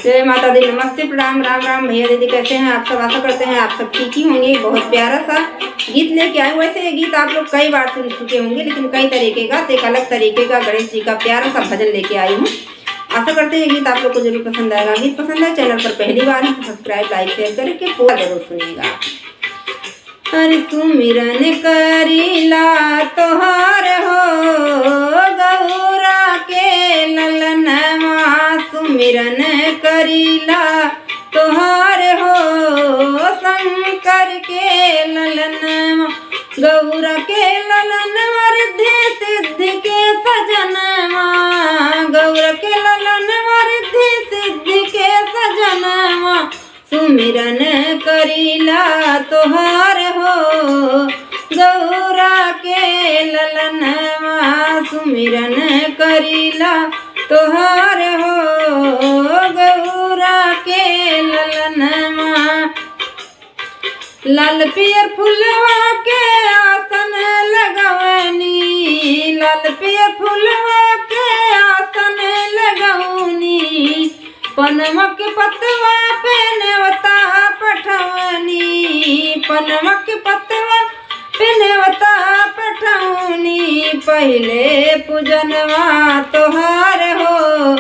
जय माता दी, नमस्ते, प्रणाम, राम राम। भैया दीदी कैसे हैं आप सब? आशा करते हैं आप सब ठीक ही होंगे। बहुत प्यारा सा गीत लेके आए। वैसे ये गीत आप लोग कई बार सुन चुके होंगे, लेकिन कई तरीके का, एक अलग तरीके का गणेश जी का प्यारा सा भजन लेके आई हूँ। आशा करते हैं गीत आप लोग को जरूर पसंद आएगा। गीत पसंद है, चैनल पर पहली बार है तो सब्सक्राइब, लाइक, शेयर करके पूरा जरूर सुनिएगा। हरि सुमिरन करीला तोहार हो गौरा के ललनवा, सुमिरन करीला तोहार हो शंकर के ललनवा, गौरा के ललनवा रिद्धि सिद्धि के सजनवा, गौरा के ललनवा रिद्धि सिद्धि के सजनवा, सुमिरन करीला तोहार हो गौरा के ललनवा, सुमिरन करीला तोहार हो गौरा के ललनवा। लाल पियर फुलवा के आसन लगवनी, लाल पियर फुलवा के आसन लगवनी, पनमा के पतवा पे नेवता पठवनी, पनमा के पतवा पे नेवता पठवनी, पहले पूजनवा तोहार हो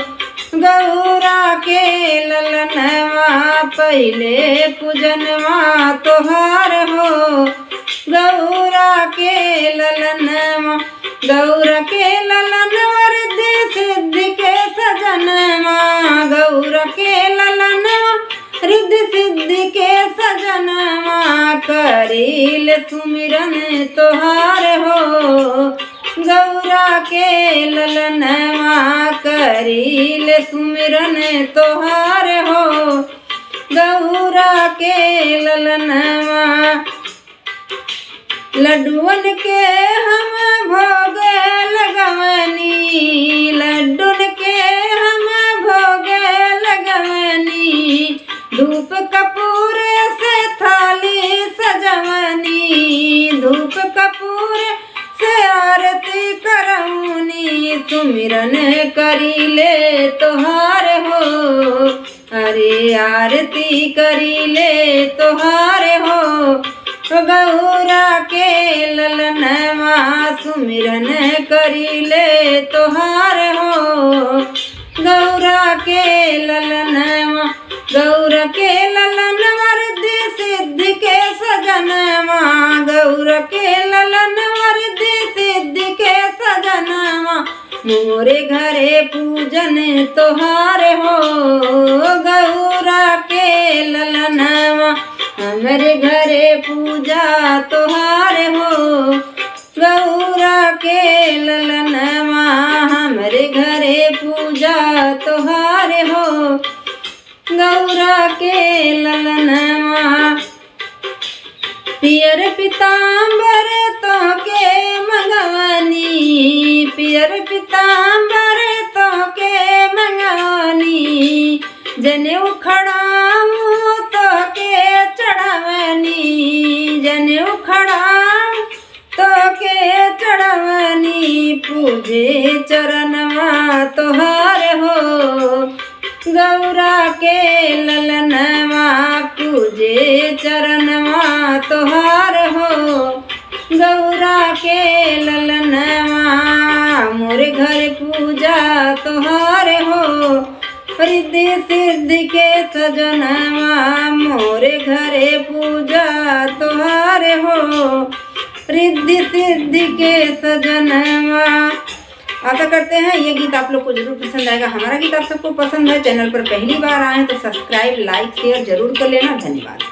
गौरा के ललनवा, पहले पूजनवा तोहार हो गौरा के ललनवा, गौरा के ललनवा रिद्धि सिद्धि के सजनवा, गौरा के ललनवा रिद्धि सिद्धि के सजनवा, करील सुमिरन तोहार हो गौरा के ललनवा, करील सुमिरन तोहार हो गौरा के ललनवा। लड्डुअन के हम भोग लगवनी, लड्डुन के हम भोग लगवनी, धूप कपूर से थाली सजवनी, धूप कपूर से आरती करौनी, सुमिरन करीले तोहार हो, अरे आरती करीले तोहार हो गौरा के ललनवा, सुमिरन करीले तोहार हो गौरा के ललनवा, गौरा के ललनवा रिद्धि सिद्धि के सजनवा, गौरा के ललनवा रिद्धि सिद्धि के सजनवा, मोरे घरे पूजन तोहार हो गौरा के ललनवा, हमरे घरे पूजा तोहार हो गौरा के ललनवा, हमरे घरे पूजा तोहार हो गौरा के ललनवा। पियर पिताम्बर तोके मंगवनी, पियर पिताम्बर तोके मंगवनी, जनेऊ खड़ाऊ तोके चढ़वनी, जनेऊ खड़ाऊ तोके चढ़वनी, पूजे चरणवा तोहार हो गौरा के ललनवा, पूजे चरणवा तोहार हो गौरा के ललनवा, मोरे घर पूजा तोहार हो रिद्धि सिद्धि के सजनवा, मोरे घरे पूजा तोहार हो रिद्धि सिद्धि के सजनवा। आशा करते हैं ये गीत आप लोग को जरूर पसंद आएगा। हमारा गीत आप सबको पसंद है, चैनल पर पहली बार आए तो सब्सक्राइब, लाइक, शेयर जरूर कर लेना। धन्यवाद।